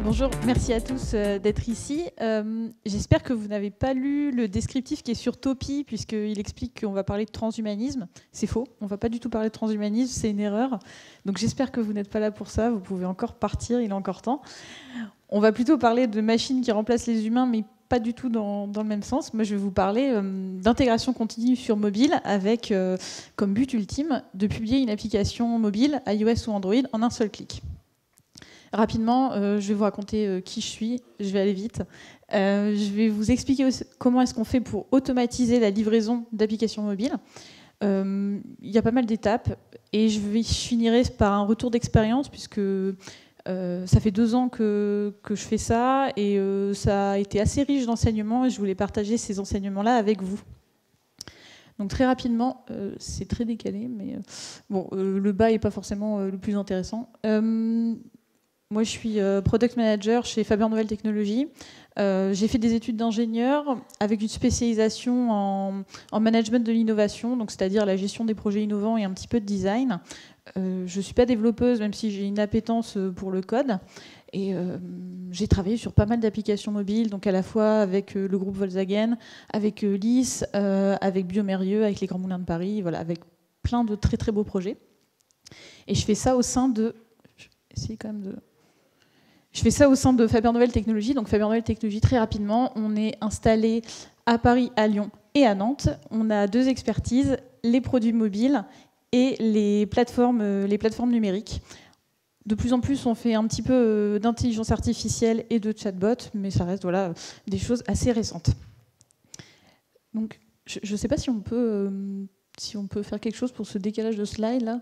Bonjour, merci à tous d'être ici. J'espère que vous n'avez pas lu le descriptif qui est sur Topi, puisqu'il explique qu'on va parler de transhumanisme. C'est faux, on ne va pas du tout parler de transhumanisme, c'est une erreur. Donc j'espère que vous n'êtes pas là pour ça, vous pouvez encore partir, il est encore temps. On va plutôt parler de machines qui remplacent les humains, mais pas du tout dans le même sens. Moi, je vais vous parler d'intégration continue sur mobile avec comme but ultime de publier une application mobile, iOS ou Android, en un seul clic. Rapidement, je vais vous raconter qui je suis, je vais aller vite. Je vais vous expliquer aussi comment est-ce qu'on fait pour automatiser la livraison d'applications mobiles. Il y a pas mal d'étapes et je finirai par un retour d'expérience puisque ça fait 2 ans que je fais ça et ça a été assez riche d'enseignements et je voulais partager ces enseignements-là avec vous. Donc très rapidement, c'est très décalé, mais bon, le bas n'est pas forcément le plus intéressant. Moi, je suis Product Manager chez Faber Novel Technologies. J'ai fait des études d'ingénieur avec une spécialisation en management de l'innovation, donc c'est-à-dire la gestion des projets innovants et un petit peu de design. Je ne suis pas développeuse, même si j'ai une appétence pour le code. Et j'ai travaillé sur pas mal d'applications mobiles, donc à la fois avec le groupe Volkswagen, avec LIS, avec Biomérieux, avec les Grands Moulins de Paris, voilà, avec plein de très très beaux projets. Et je fais ça au sein de... Je fais ça au sein de Faber Novel Technologies. Donc Faber Novel Technologies, très rapidement, on est installé à Paris, à Lyon et à Nantes. On a 2 expertises, les produits mobiles et les plateformes numériques. De plus en plus, on fait un petit peu d'intelligence artificielle et de chatbot, mais ça reste voilà, des choses assez récentes. Donc, je ne sais pas si on peut faire quelque chose pour ce décalage de slide là.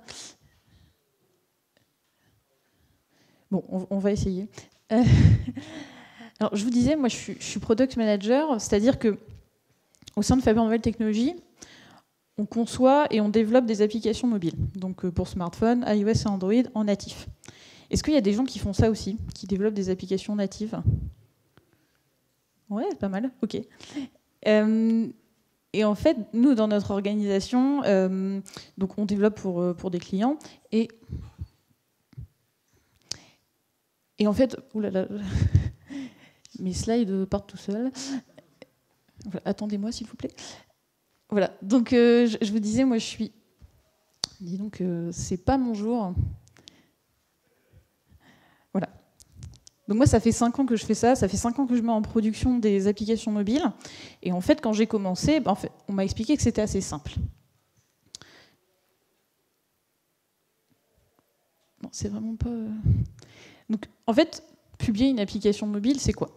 Bon, on va essayer. Alors, je vous disais, moi, je suis product manager, c'est-à-dire que au sein de Faber Novel Technologies, on conçoit et on développe des applications mobiles. Donc, pour smartphone, iOS et Android en natif. Est-ce qu'il y a des gens qui font ça aussi, qui développent des applications natives? Ouais, pas mal. Ok. Et en fait, nous, dans notre organisation, donc on développe pour des clients et en fait, oulala, mes slides partent tout seuls. Voilà, attendez-moi, s'il vous plaît. Voilà, donc je vous disais, moi je suis... Dis donc, c'est pas mon jour. Voilà. Donc moi, ça fait 5 ans que je fais ça, ça fait 5 ans que je mets en production des applications mobiles. Et en fait, quand j'ai commencé, en fait, on m'a expliqué que c'était assez simple. Non, c'est vraiment pas... Donc, en fait, publier une application mobile, c'est quoi?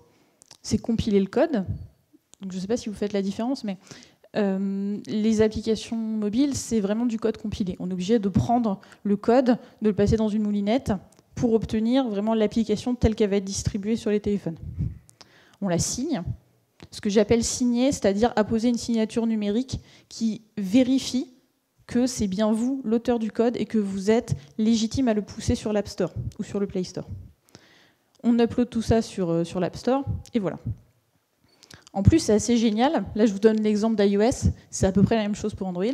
C'est compiler le code. Donc, je ne sais pas si vous faites la différence, mais les applications mobiles, c'est vraiment du code compilé. On est obligé de prendre le code, de le passer dans une moulinette pour obtenir vraiment l'application telle qu'elle va être distribuée sur les téléphones. On la signe. Ce que j'appelle signer, c'est-à-dire apposer une signature numérique qui vérifie que c'est bien vous, l'auteur du code, et que vous êtes légitime à le pousser sur l'App Store ou sur le Play Store. On upload tout ça sur l'App Store, et voilà. En plus, c'est assez génial. Là, je vous donne l'exemple d'iOS. C'est à peu près la même chose pour Android.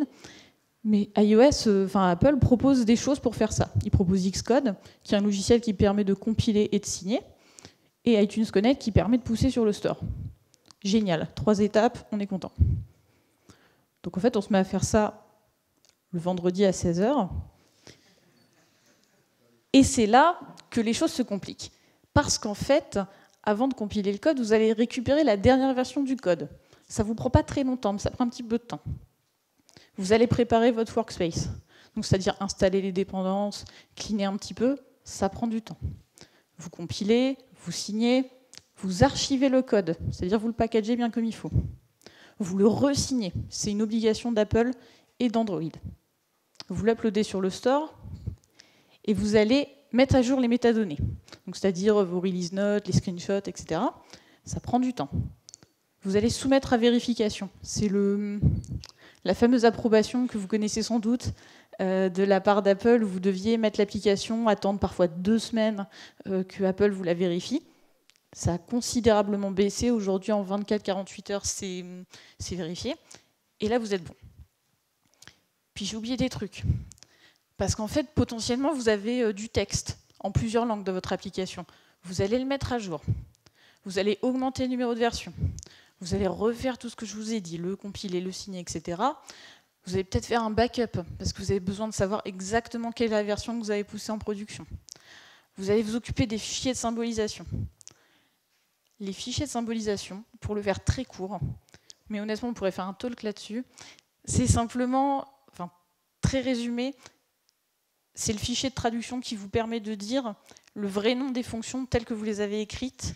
Mais iOS, Apple propose des choses pour faire ça. Il propose Xcode, qui est un logiciel qui permet de compiler et de signer, et iTunes Connect, qui permet de pousser sur le store. Génial. 3 étapes, on est content. Donc en fait, on se met à faire ça le vendredi à 16h. Et c'est là que les choses se compliquent. Parce qu'en fait, avant de compiler le code, vous allez récupérer la dernière version du code. Ça ne vous prend pas très longtemps, mais ça prend un petit peu de temps. Vous allez préparer votre workspace. Donc, c'est-à-dire installer les dépendances, cleaner un petit peu, ça prend du temps. Vous compilez, vous signez, vous archivez le code, c'est-à-dire vous le packagez bien comme il faut. Vous le re-signez, c'est une obligation d'Apple et d'Android. Vous l'uploadez sur le store et vous allez mettre à jour les métadonnées. Donc, c'est-à-dire vos release notes, les screenshots, etc. Ça prend du temps. Vous allez soumettre à vérification. C'est la fameuse approbation que vous connaissez sans doute de la part d'Apple, où vous deviez mettre l'application, attendre parfois 2 semaines que Apple vous la vérifie. Ça a considérablement baissé. Aujourd'hui, en 24-48 heures, c'est vérifié. Et là, vous êtes bon. Puis j'ai oublié des trucs. Parce qu'en fait, potentiellement, vous avez du texte en plusieurs langues dans votre application. Vous allez le mettre à jour. Vous allez augmenter le numéro de version. Vous allez refaire tout ce que je vous ai dit, le compiler, le signer, etc. Vous allez peut-être faire un backup, parce que vous avez besoin de savoir exactement quelle est la version que vous avez poussée en production. Vous allez vous occuper des fichiers de symbolisation. Les fichiers de symbolisation, pour le faire très court, mais honnêtement, on pourrait faire un talk là-dessus, c'est simplement, enfin, très résumé, c'est le fichier de traduction qui vous permet de dire le vrai nom des fonctions telles que vous les avez écrites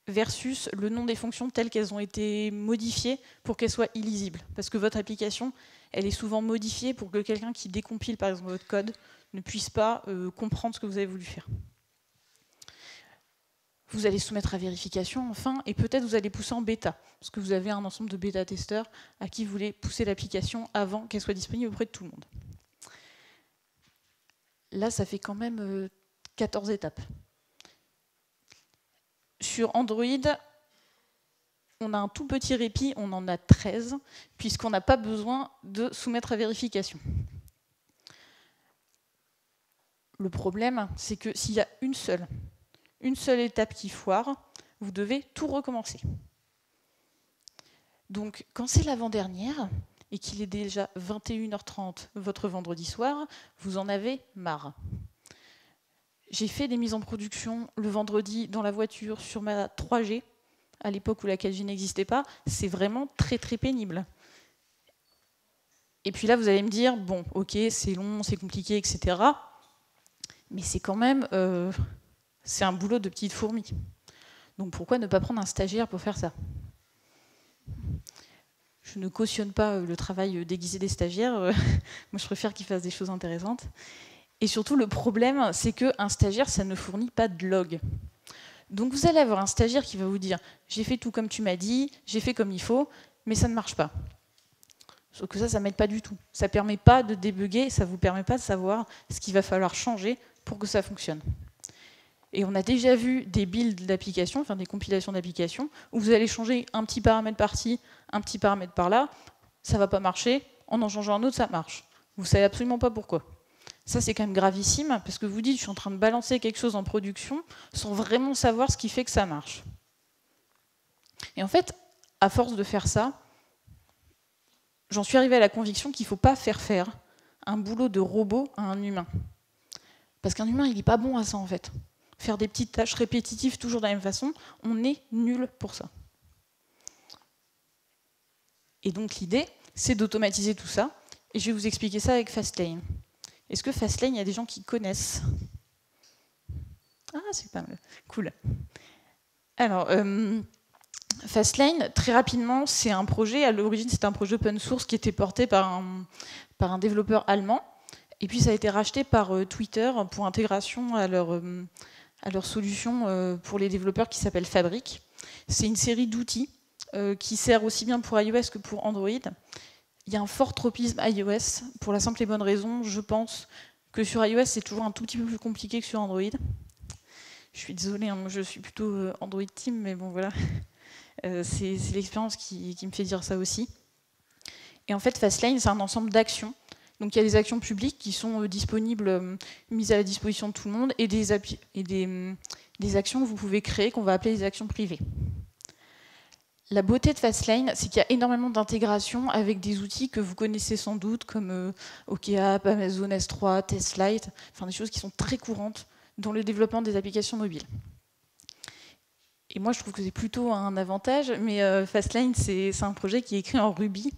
versus le nom des fonctions telles qu'elles ont été modifiées pour qu'elles soient illisibles. Parce que votre application, elle est souvent modifiée pour que quelqu'un qui décompile par exemple votre code ne puisse pas comprendre ce que vous avez voulu faire. Vous allez soumettre à vérification, enfin, et peut-être vous allez pousser en bêta, parce que vous avez un ensemble de bêta-testeurs à qui vous voulez pousser l'application avant qu'elle soit disponible auprès de tout le monde. Là, ça fait quand même 14 étapes. Sur Android, on a un tout petit répit, on en a 13, puisqu'on n'a pas besoin de soumettre à vérification. Le problème, c'est que s'il y a une seule étape qui foire, vous devez tout recommencer. Donc, quand c'est l'avant-dernière, et qu'il est déjà 21h30 votre vendredi soir, vous en avez marre. J'ai fait des mises en production le vendredi dans la voiture sur ma 3G, à l'époque où la 4G n'existait pas. C'est vraiment très très pénible. Et puis là, vous allez me dire, bon, ok, c'est long, c'est compliqué, etc. Mais c'est quand même... c'est un boulot de petite fourmi. Donc pourquoi ne pas prendre un stagiaire pour faire ça? Je ne cautionne pas le travail déguisé des stagiaires. Moi, je préfère qu'ils fassent des choses intéressantes. Et surtout, le problème, c'est qu'un stagiaire, ça ne fournit pas de log. Donc vous allez avoir un stagiaire qui va vous dire « j'ai fait tout comme tu m'as dit, j'ai fait comme il faut, mais ça ne marche pas ». Sauf que ça ne m'aide pas du tout. Ça ne permet pas de débugger, ça ne vous permet pas de savoir ce qu'il va falloir changer pour que ça fonctionne. Et on a déjà vu des builds d'applications, enfin des compilations d'applications, où vous allez changer un petit paramètre par-ci, un petit paramètre par-là, ça ne va pas marcher, en changeant un autre, ça marche. Vous ne savez absolument pas pourquoi. Ça, c'est quand même gravissime, parce que vous dites, je suis en train de balancer quelque chose en production, sans vraiment savoir ce qui fait que ça marche. Et en fait, à force de faire ça, j'en suis arrivée à la conviction qu'il ne faut pas faire un boulot de robot à un humain. Parce qu'un humain, il n'est pas bon à ça, en fait. Faire des petites tâches répétitives toujours de la même façon, on est nul pour ça. Et donc l'idée, c'est d'automatiser tout ça, et je vais vous expliquer ça avec Fastlane. Est-ce que Fastlane, il y a des gens qui connaissent? Ah, c'est pas mal. Cool. Alors, Fastlane, très rapidement, c'est un projet, à l'origine, c'était un projet open source qui était porté par un développeur allemand, et puis ça a été racheté par Twitter pour intégration à leur solution pour les développeurs qui s'appelle Fabric. C'est une série d'outils qui sert aussi bien pour iOS que pour Android. Il y a un fort tropisme iOS, pour la simple et bonne raison, je pense, que sur iOS, c'est toujours un tout petit peu plus compliqué que sur Android. Je suis désolée, hein, moi je suis plutôt Android Team, mais bon voilà. C'est l'expérience qui me fait dire ça aussi. Et en fait, Fastlane, c'est un ensemble d'actions. Donc il y a des actions publiques qui sont disponibles, mises à la disposition de tout le monde, et des actions que vous pouvez créer, qu'on va appeler des actions privées. La beauté de Fastlane, c'est qu'il y a énormément d'intégration avec des outils que vous connaissez sans doute, comme OKApp, Amazon S3, TestLite, enfin des choses qui sont très courantes dans le développement des applications mobiles. Et moi, je trouve que c'est plutôt un avantage, mais Fastlane, c'est un projet qui est écrit en Ruby.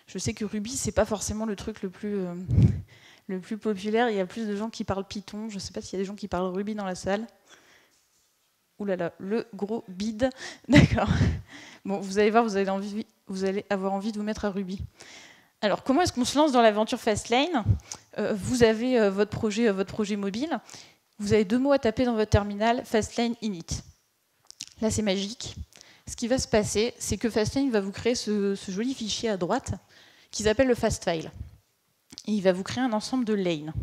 Je sais que Ruby, c'est pas forcément le truc le plus populaire. Il y a plus de gens qui parlent Python. Je ne sais pas s'il y a des gens qui parlent Ruby dans la salle. Ouh là là, le gros bide. D'accord. Bon, vous allez voir, vous allez avoir envie de vous mettre à Ruby. Alors, comment est-ce qu'on se lance dans l'aventure Fastlane? Vous avez votre projet mobile. Vous avez 2 mots à taper dans votre terminal, Fastlane init. Là, c'est magique. Ce qui va se passer, c'est que Fastlane va vous créer ce joli fichier à droite qui s'appelle le fastfile. Et il va vous créer un ensemble de lanes.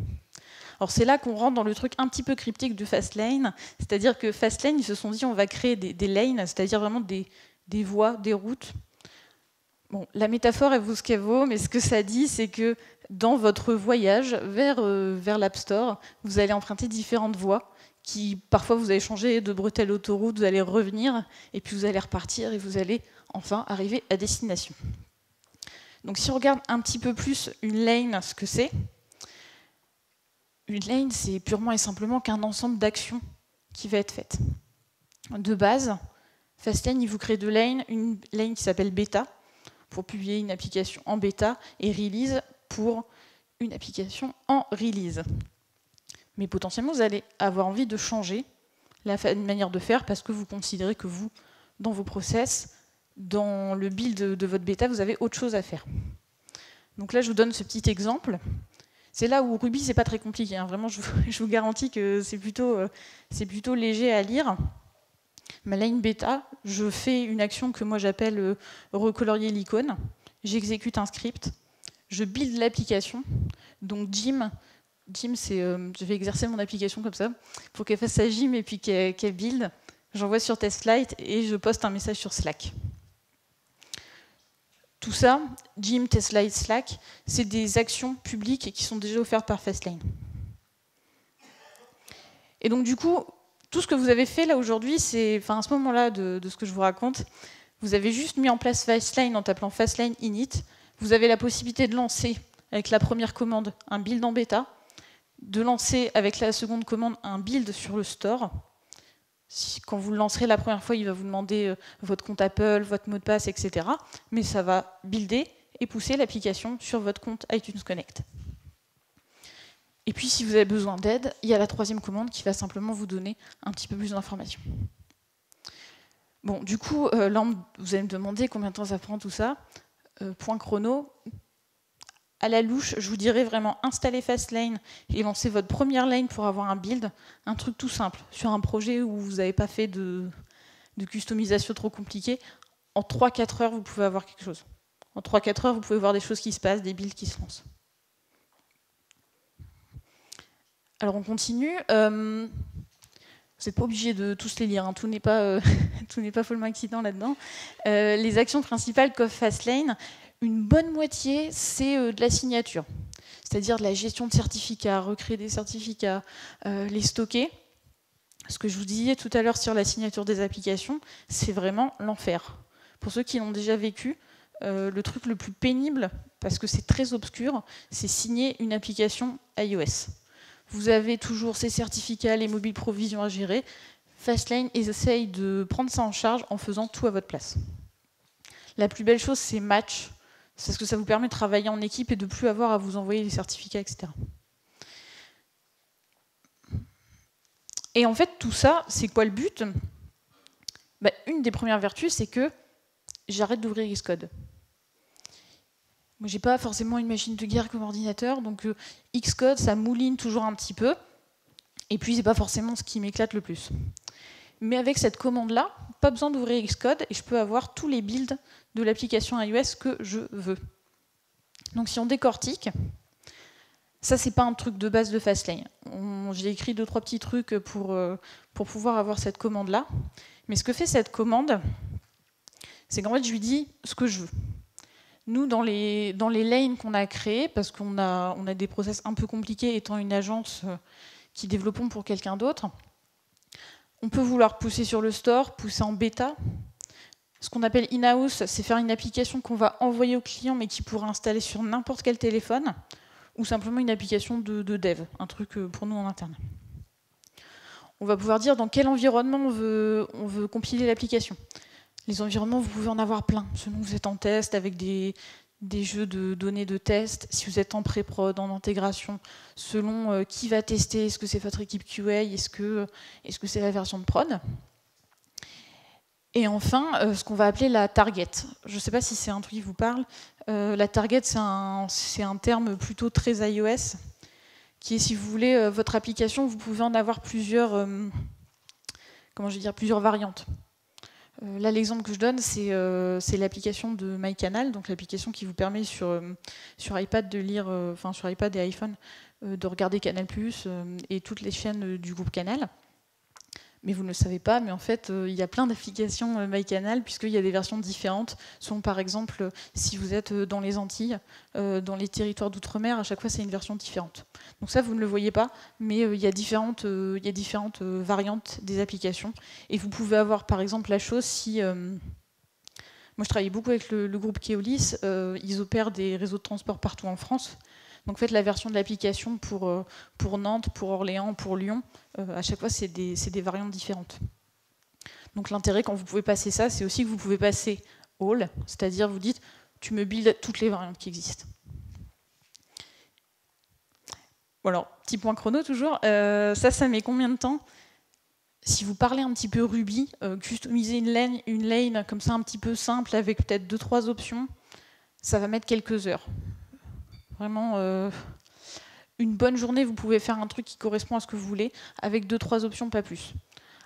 Alors c'est là qu'on rentre dans le truc un petit peu cryptique de Fastlane, c'est-à-dire que Fastlane, ils se sont dit on va créer des lanes, c'est-à-dire vraiment des voies, des routes. Bon, la métaphore, elle vaut ce qu'elle vaut, mais ce que ça dit, c'est que dans votre voyage vers l'App Store, vous allez emprunter différentes voies, qui parfois vous allez changer de bretelle autoroute, vous allez revenir, et puis vous allez repartir, et vous allez enfin arriver à destination. Donc si on regarde un petit peu plus une lane, ce que c'est, une lane, c'est purement et simplement qu'un ensemble d'actions qui va être faite. De base, Fastlane, il vous crée deux lanes, une lane qui s'appelle bêta, pour publier une application en bêta, et release pour une application en release. Mais potentiellement, vous allez avoir envie de changer la manière de faire parce que vous considérez que vous, dans vos process, dans le build de votre bêta, vous avez autre chose à faire. Donc là, je vous donne ce petit exemple. C'est là où Ruby, c'est pas très compliqué. Hein. Vraiment, je vous garantis que c'est plutôt léger à lire. Ma line bêta, je fais une action que moi j'appelle recolorier l'icône. J'exécute un script. Je build l'application. Donc Jim, c'est je vais exercer mon application comme ça pour qu'elle fasse sa Jim et puis qu'elle build. J'envoie sur TestFlight et je poste un message sur Slack. Tout ça, Jim, TestFlight, Slack, c'est des actions publiques qui sont déjà offertes par Fastlane. Et donc du coup, tout ce que vous avez fait là aujourd'hui, c'est, à ce moment-là de ce que je vous raconte, vous avez juste mis en place Fastlane en t'appelant Fastlane init. Vous avez la possibilité de lancer avec la première commande un build en bêta, de lancer avec la seconde commande un build sur le store. Quand vous le lancerez la première fois, il va vous demander votre compte Apple, votre mot de passe, etc. Mais ça va builder et pousser l'application sur votre compte iTunes Connect. Et puis, si vous avez besoin d'aide, il y a la troisième commande qui va simplement vous donner un petit peu plus d'informations. Bon, du coup, là, vous allez me demander combien de temps ça prend tout ça. Point chrono. À la louche, je vous dirais vraiment installer Fastlane et lancer votre première lane pour avoir un build. Un truc tout simple, sur un projet où vous n'avez pas fait de customisation trop compliquée. En 3-4 heures, vous pouvez avoir quelque chose. En 3-4 heures, vous pouvez voir des choses qui se passent, des builds qui se lancent. Alors on continue. Vous n'êtes pas obligé de tous les lire, hein. Tout n'est pas follement excitant là-dedans. Les actions principales qu'offre Fastlane, une bonne moitié, c'est de la signature. C'est-à-dire de la gestion de certificats, recréer des certificats, les stocker. Ce que je vous disais tout à l'heure sur la signature des applications, c'est vraiment l'enfer. Pour ceux qui l'ont déjà vécu, le truc le plus pénible, parce que c'est très obscur, c'est signer une application iOS. Vous avez toujours ces certificats, les mobiles provisions à gérer. Fastlane essaye de prendre ça en charge en faisant tout à votre place. La plus belle chose, c'est Match, parce que ça vous permet de travailler en équipe et de ne plus avoir à vous envoyer les certificats, etc. Et en fait, tout ça, c'est quoi le but ? Une des premières vertus, c'est que j'arrête d'ouvrir Xcode. Moi, j'ai pas forcément une machine de guerre comme ordinateur, donc Xcode, ça mouline toujours un petit peu, et puis c'est pas forcément ce qui m'éclate le plus. Mais avec cette commande-là, pas besoin d'ouvrir Xcode, et je peux avoir tous les builds de l'application iOS que je veux. Donc si on décortique, ça c'est pas un truc de base de Fastlane. J'ai écrit 2-3 petits trucs pour pouvoir avoir cette commande-là, mais ce que fait cette commande, c'est qu'en fait je lui dis ce que je veux. Nous, dans les lanes qu'on a créées, parce qu'on a des process un peu compliqués étant une agence qui développons pour quelqu'un d'autre, on peut vouloir pousser sur le store, pousser en bêta. Ce qu'on appelle in-house, c'est faire une application qu'on va envoyer au client, mais qui pourra installer sur n'importe quel téléphone, ou simplement une application de dev, un truc pour nous en interne. On va pouvoir dire dans quel environnement on veut compiler l'application. Les environnements, vous pouvez en avoir plein. Selon que vous êtes en test avec des jeux de données de test, si vous êtes en pré-prod, en intégration, selon qui va tester, est-ce que c'est votre équipe QA, est-ce que c'est la version de prod. Et enfin, ce qu'on va appeler la target. Je ne sais pas si c'est un truc qui vous parle. La target, c'est un terme plutôt très iOS, qui est, si vous voulez, votre application, vous pouvez en avoir plusieurs variantes. Là, l'exemple que je donne, c'est l'application de MyCanal, donc l'application qui vous permet sur iPad de lire, sur iPad et iPhone, de regarder Canal+, et toutes les chaînes du groupe Canal. mais vous ne le savez pas, mais en fait, il y a plein d'applications MyCanal, puisqu'il y a des versions différentes. Sont par exemple, si vous êtes dans les Antilles, dans les territoires d'outre-mer, à chaque fois, c'est une version différente. Donc ça, vous ne le voyez pas, mais il y a différentes variantes des applications. Et vous pouvez avoir, par exemple, la chose si... moi, je travaille beaucoup avec le groupe Keolis. Ils opèrent des réseaux de transport partout en France. Donc, en fait, la version de l'application pour Nantes, pour Orléans, pour Lyon, à chaque fois, c'est des variantes différentes. Donc, l'intérêt, quand vous pouvez passer ça, c'est aussi que vous pouvez passer all, c'est-à-dire vous dites, tu me builds toutes les variantes qui existent. Bon, alors, petit point chrono toujours. Ça met combien de temps ? Si vous parlez un petit peu Ruby, customiser une lane comme ça un petit peu simple avec peut-être 2-3 options, ça va mettre quelques heures. Vraiment, une bonne journée, vous pouvez faire un truc qui correspond à ce que vous voulez, avec 2-3 options, pas plus.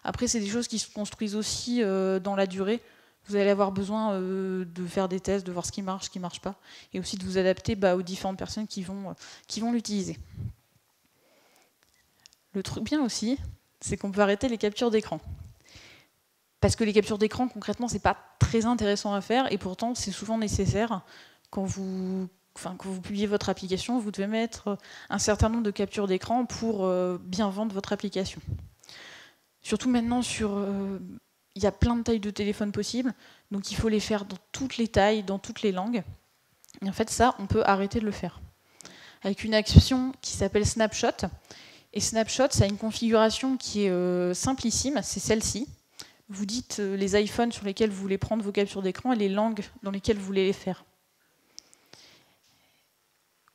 Après, c'est des choses qui se construisent aussi dans la durée. Vous allez avoir besoin de faire des tests, de voir ce qui marche pas, et aussi de vous adapter aux différentes personnes qui vont l'utiliser. Le truc bien aussi, c'est qu'on peut arrêter les captures d'écran. Parce que les captures d'écran, concrètement, c'est pas très intéressant à faire, et pourtant, c'est souvent nécessaire quand vous publiez votre application, vous devez mettre un certain nombre de captures d'écran pour bien vendre votre application. Surtout maintenant, il y a plein de tailles de téléphone possibles, donc il faut les faire dans toutes les tailles, dans toutes les langues. Et en fait, ça, on peut arrêter de le faire. Avec une action qui s'appelle Snapshot. Et Snapshot, ça a une configuration qui est simplissime, c'est celle-ci. Vous dites les iPhones sur lesquels vous voulez prendre vos captures d'écran et les langues dans lesquelles vous voulez les faire.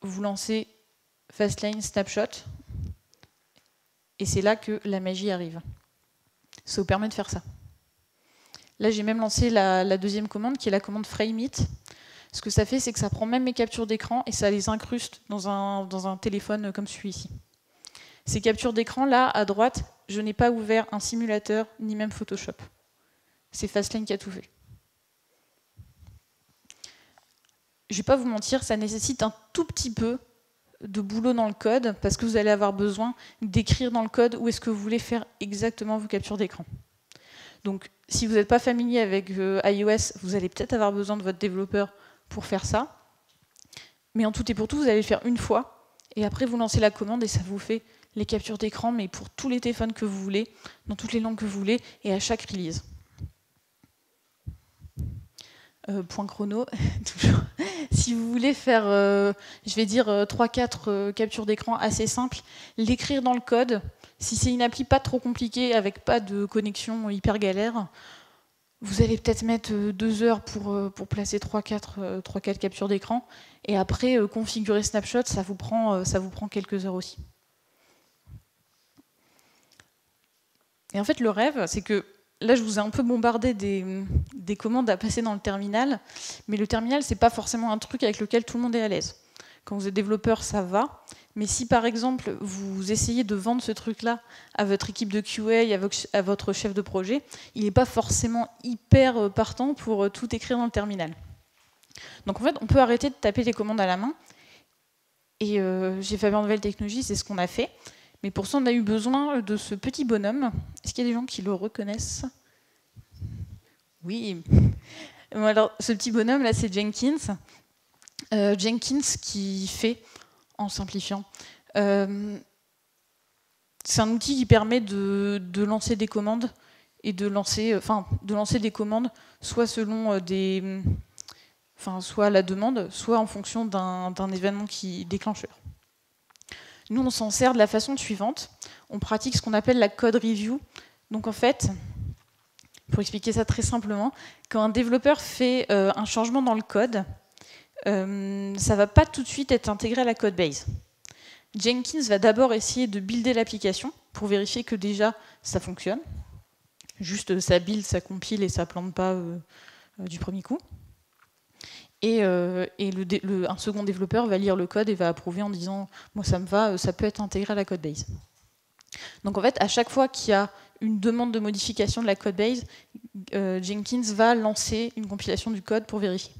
Vous lancez Fastlane Snapshot, et c'est là que la magie arrive. Ça vous permet de faire ça. Là, j'ai même lancé la deuxième commande, qui est la commande Frame-It. Ce que ça fait, c'est que ça prend même mes captures d'écran et ça les incruste dans un téléphone comme celui-ci. Ces captures d'écran, là, à droite, je n'ai pas ouvert un simulateur, ni même Photoshop. C'est Fastlane qui a tout fait. Je ne vais pas vous mentir, ça nécessite un tout petit peu de boulot dans le code, parce que vous allez avoir besoin d'écrire dans le code où est-ce que vous voulez faire exactement vos captures d'écran. Donc, si vous n'êtes pas familier avec iOS, vous allez peut-être avoir besoin de votre développeur pour faire ça. Mais en tout et pour tout, vous allez le faire une fois, et après vous lancez la commande et ça vous fait les captures d'écran, mais pour tous les téléphones que vous voulez, dans toutes les langues que vous voulez, et à chaque release. Point chrono, toujours. Si vous voulez faire, je vais dire, 3-4 captures d'écran assez simples, l'écrire dans le code, si c'est une appli pas trop compliquée, avec pas de connexion hyper galère, vous allez peut-être mettre 2 heures pour placer 3-4 captures d'écran, et après, configurer Snapshot, ça vous prend quelques heures aussi. Et en fait, le rêve, c'est que là, je vous ai un peu bombardé des commandes à passer dans le terminal, mais le terminal, c'est pas forcément un truc avec lequel tout le monde est à l'aise. Quand vous êtes développeur, ça va, mais si par exemple, vous essayez de vendre ce truc-là à votre équipe de QA, à votre chef de projet, il n'est pas forcément hyper partant pour tout écrire dans le terminal. Donc en fait, on peut arrêter de taper les commandes à la main, et chez Fabien Nouvelle Technologies, c'est ce qu'on a fait. Mais pour ça, on a eu besoin de ce petit bonhomme. Est-ce qu'il y a des gens qui le reconnaissent? Oui. Bon, alors, ce petit bonhomme, là, c'est Jenkins. Jenkins qui fait, en simplifiant, c'est un outil qui permet de lancer des commandes et de lancer des commandes soit selon soit la demande, soit en fonction d'un événement déclencheur. Nous, on s'en sert de la façon suivante. On pratique ce qu'on appelle la code review. Donc en fait, pour expliquer ça très simplement, quand un développeur fait un changement dans le code, ça ne va pas tout de suite être intégré à la code base. Jenkins va d'abord essayer de builder l'application pour vérifier que déjà ça fonctionne. Juste ça build, ça compile et ça ne plante pas du premier coup. Et un second développeur va lire le code et va approuver en disant « moi ça me va, ça peut être intégré à la code base ». Donc en fait, à chaque fois qu'il y a une demande de modification de la code base, Jenkins va lancer une compilation du code pour vérifier.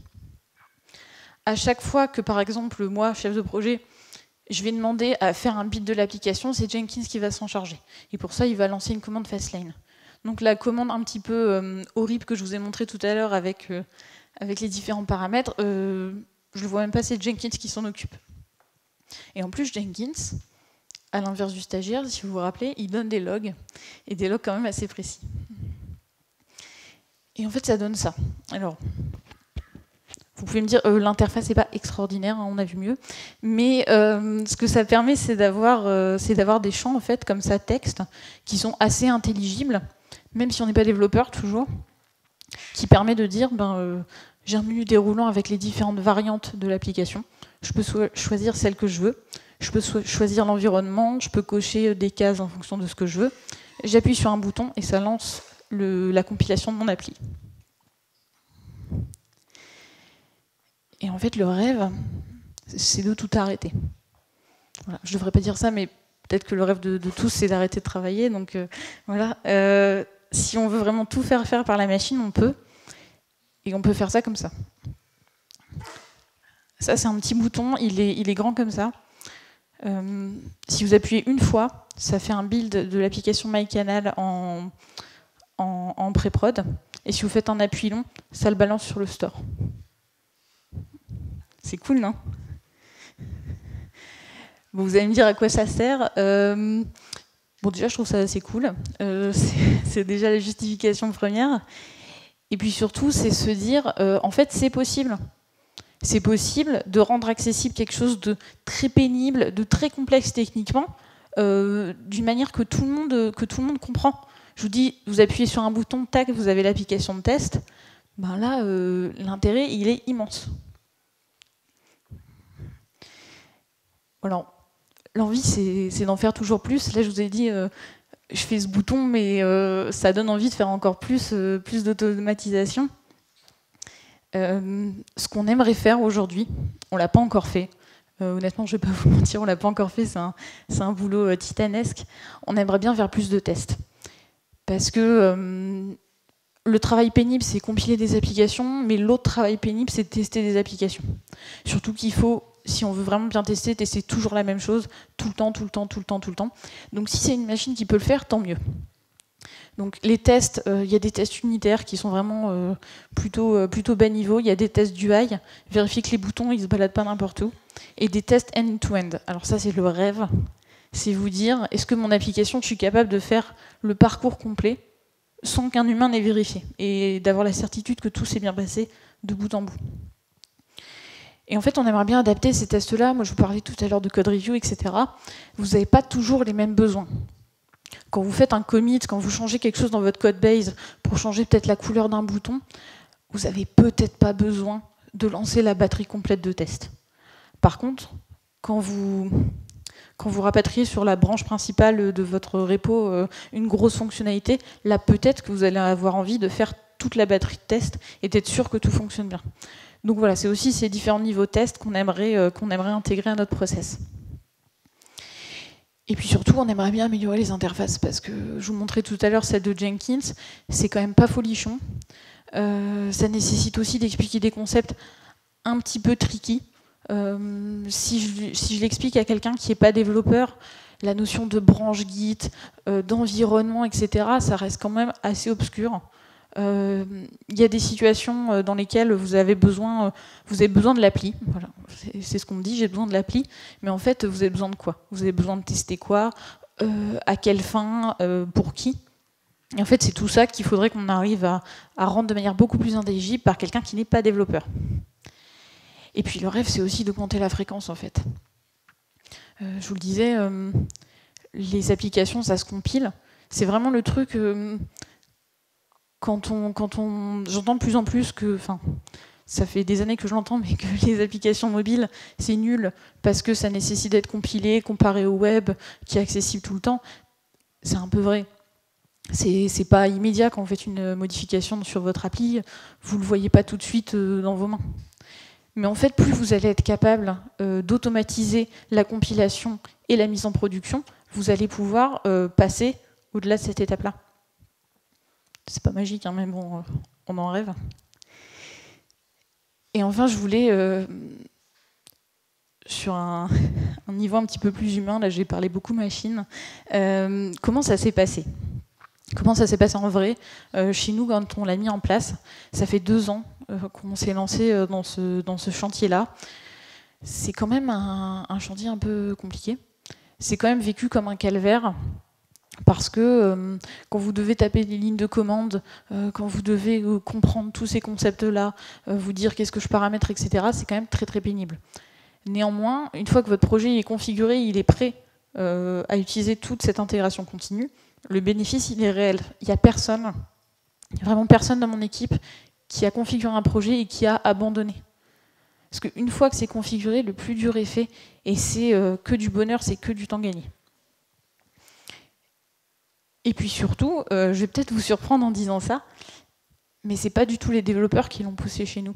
À chaque fois que, par exemple, moi, chef de projet, je vais demander à faire un build de l'application, c'est Jenkins qui va s'en charger. Et pour ça, il va lancer une commande Fastlane. Donc la commande un petit peu horrible que je vous ai montré tout à l'heure avec les différents paramètres, je ne vois même pas, c'est Jenkins qui s'en occupe. Et en plus, Jenkins, à l'inverse du stagiaire, si vous vous rappelez, il donne des logs, et des logs quand même assez précis. Et en fait, ça donne ça. Alors, vous pouvez me dire, l'interface n'est pas extraordinaire, hein, on a vu mieux, mais ce que ça permet, c'est d'avoir des champs, en fait, comme ça, texte, qui sont assez intelligibles, même si on n'est pas développeur, toujours, qui permet de dire, j'ai un menu déroulant avec les différentes variantes de l'application, je peux choisir celle que je veux, je peux choisir l'environnement, je peux cocher des cases en fonction de ce que je veux, j'appuie sur un bouton et ça lance la compilation de mon appli. Et en fait, le rêve, c'est de tout arrêter. Voilà. Je ne devrais pas dire ça, mais peut-être que le rêve de tous, c'est d'arrêter de travailler. Donc voilà. Si on veut vraiment tout faire par la machine, on peut. Et on peut faire ça comme ça. Ça, c'est un petit bouton. Il est grand comme ça. Si vous appuyez une fois, ça fait un build de l'application MyCanal en pré-prod. Et si vous faites un appui long, ça le balance sur le store. C'est cool, non? Bon, vous allez me dire à quoi ça sert. Bon, déjà, je trouve ça assez cool. C'est déjà la justification première. Et puis surtout, c'est se dire, en fait, c'est possible. C'est possible de rendre accessible quelque chose de très pénible, de très complexe techniquement, d'une manière que tout le monde comprend. Je vous dis, vous appuyez sur un bouton, tac, vous avez l'application de test. Ben là, l'intérêt, il est immense. Alors, l'envie, c'est d'en faire toujours plus. Là, je vous ai dit, je fais ce bouton, mais ça donne envie de faire encore plus d'automatisation. Ce qu'on aimerait faire aujourd'hui, on ne l'a pas encore fait. Honnêtement, je ne vais pas vous mentir, on ne l'a pas encore fait. C'est un boulot titanesque. On aimerait bien faire plus de tests. Parce que le travail pénible, c'est compiler des applications, mais l'autre travail pénible, c'est tester des applications. Surtout qu'il faut, si on veut vraiment bien tester toujours la même chose, tout le temps. Donc si c'est une machine qui peut le faire, tant mieux. Donc les tests, il y a des tests unitaires qui sont vraiment plutôt bas niveau, il y a des tests d'UI, vérifier que les boutons ils se baladent pas n'importe où, et des tests end-to-end. Alors ça c'est le rêve, c'est vous dire, est-ce que mon application, je suis capable de faire le parcours complet sans qu'un humain n'ait vérifié, et d'avoir la certitude que tout s'est bien passé de bout en bout. Et en fait, on aimerait bien adapter ces tests-là. Moi, je vous parlais tout à l'heure de code review, etc. Vous n'avez pas toujours les mêmes besoins. Quand vous faites un commit, quand vous changez quelque chose dans votre code base pour changer peut-être la couleur d'un bouton, vous n'avez peut-être pas besoin de lancer la batterie complète de tests. Par contre, quand vous rapatriez sur la branche principale de votre repo une grosse fonctionnalité, là peut-être que vous allez avoir envie de faire toute la batterie de tests et d'être sûr que tout fonctionne bien. Donc voilà, c'est aussi ces différents niveaux de tests qu'on aimerait intégrer à notre process. Et puis surtout, on aimerait bien améliorer les interfaces, parce que je vous montrais tout à l'heure celle de Jenkins, c'est quand même pas folichon. Ça nécessite aussi d'expliquer des concepts un petit peu tricky. Si je l'explique à quelqu'un qui n'est pas développeur, la notion de branche Git, d'environnement, etc., ça reste quand même assez obscur. Il y a des situations dans lesquelles vous avez besoin de l'appli. Voilà. C'est ce qu'on me dit, j'ai besoin de l'appli. Mais en fait, vous avez besoin de quoi? Vous avez besoin de tester quoi? À quelle fin? Pour qui? Et en fait, c'est tout ça qu'il faudrait qu'on arrive à rendre de manière beaucoup plus intelligible par quelqu'un qui n'est pas développeur. Et puis le rêve, c'est aussi d'augmenter la fréquence, en fait. Je vous le disais, les applications, ça se compile. C'est vraiment le truc... j'entends de plus en plus que, enfin, ça fait des années que je l'entends, mais que les applications mobiles, c'est nul parce que ça nécessite d'être compilé, comparé au web, qui est accessible tout le temps. C'est un peu vrai. C'est pas immédiat quand vous faites une modification sur votre appli, vous le voyez pas tout de suite dans vos mains. Mais en fait, plus vous allez être capable d'automatiser la compilation et la mise en production, vous allez pouvoir passer au-delà de cette étape-là. C'est pas magique, hein, mais bon, on en rêve. Et enfin, je voulais, sur un niveau un petit peu plus humain, là j'ai parlé beaucoup machine, comment ça s'est passé? Comment ça s'est passé en vrai? Chez nous, quand on l'a mis en place, ça fait 2 ans qu'on s'est lancé dans ce chantier-là. C'est quand même un chantier un peu compliqué. C'est quand même vécu comme un calvaire, parce que quand vous devez taper des lignes de commande, quand vous devez comprendre tous ces concepts-là, vous dire qu'est-ce que je paramètre, etc., c'est quand même très très pénible. Néanmoins, une fois que votre projet est configuré, il est prêt à utiliser toute cette intégration continue, le bénéfice, il est réel. Il n'y a personne, vraiment personne dans mon équipe qui a configuré un projet et qui a abandonné. Parce qu'une fois que c'est configuré, le plus dur est fait, et c'est que du bonheur, c'est que du temps gagné. Et puis surtout, je vais peut-être vous surprendre en disant ça, mais ce n'est pas du tout les développeurs qui l'ont poussé chez nous.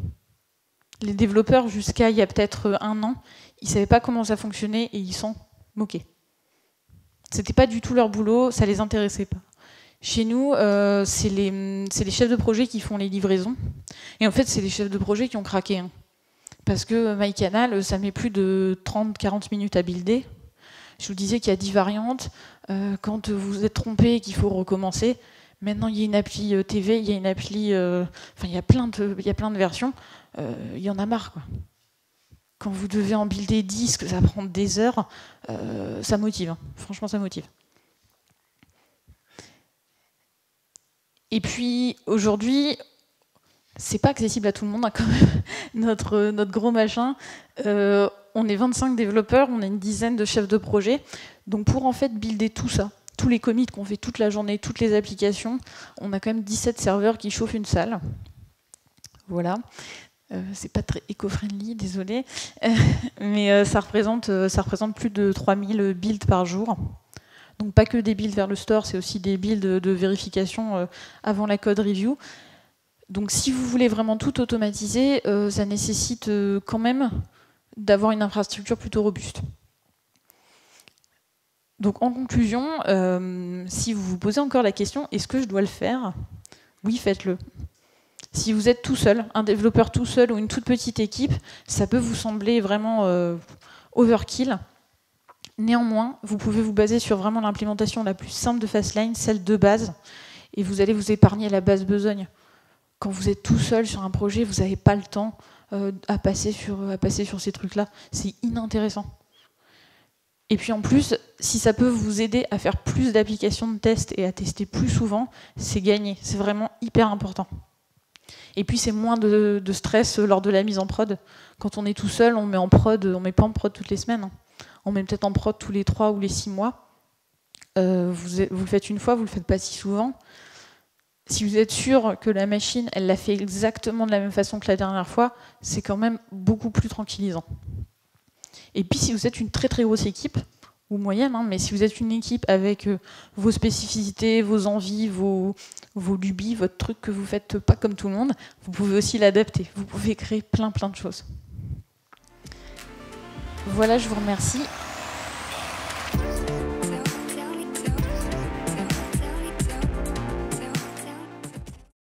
Les développeurs, jusqu'à il y a peut-être 1 an, ils ne savaient pas comment ça fonctionnait et ils s'en moquaient. C'était pas du tout leur boulot, ça les intéressait pas. Chez nous, c'est les chefs de projet qui font les livraisons. Et en fait, c'est les chefs de projet qui ont craqué. Hein. Parce que MyCanal, ça met plus de 30-40 minutes à builder. Je vous disais qu'il y a 10 variantes. Quand vous êtes trompé et qu'il faut recommencer, maintenant il y a une appli TV, il y a une appli... il y a plein de versions. Il y en a marre, quoi. Quand vous devez en builder 10, que ça prend des heures, ça motive. Hein. Franchement, ça motive. Et puis, aujourd'hui, c'est pas accessible à tout le monde, hein, quand même, notre gros machin. On est 25 développeurs, on a une dizaine de chefs de projet. Donc, pour en fait builder tout ça, tous les commits qu'on fait toute la journée, toutes les applications, on a quand même 17 serveurs qui chauffent une salle. Voilà. C'est pas très éco-friendly, désolé, mais ça représente plus de 3000 builds par jour. Donc pas que des builds vers le store, c'est aussi des builds de vérification avant la code review. Donc si vous voulez vraiment tout automatiser, ça nécessite quand même d'avoir une infrastructure plutôt robuste. Donc en conclusion, si vous vous posez encore la question, est-ce que je dois le faire? Oui, faites-le. Si vous êtes tout seul, un développeur tout seul ou une toute petite équipe, ça peut vous sembler vraiment overkill. Néanmoins, vous pouvez vous baser sur vraiment l'implémentation la plus simple de Fastlane, celle de base, et vous allez vous épargner la base besogne. Quand vous êtes tout seul sur un projet, vous n'avez pas le temps à passer sur ces trucs-là. C'est inintéressant. Et puis en plus, si ça peut vous aider à faire plus d'applications de test et à tester plus souvent, c'est gagné. C'est vraiment hyper important. Et puis c'est moins de stress lors de la mise en prod. Quand on est tout seul, on met en prod, on met pas en prod toutes les semaines. Hein. On met peut-être en prod tous les 3 ou les 6 mois. Vous le faites une fois, vous le faites pas si souvent. Si vous êtes sûr que la machine, elle l'a fait exactement de la même façon que la dernière fois, c'est quand même beaucoup plus tranquillisant. Et puis si vous êtes une très très grosse équipe, ou moyenne, hein, mais si vous êtes une équipe avec vos spécificités, vos envies, vos lubies, votre truc que vous faites pas comme tout le monde, vous pouvez aussi l'adapter. Vous pouvez créer plein de choses. Voilà, je vous remercie.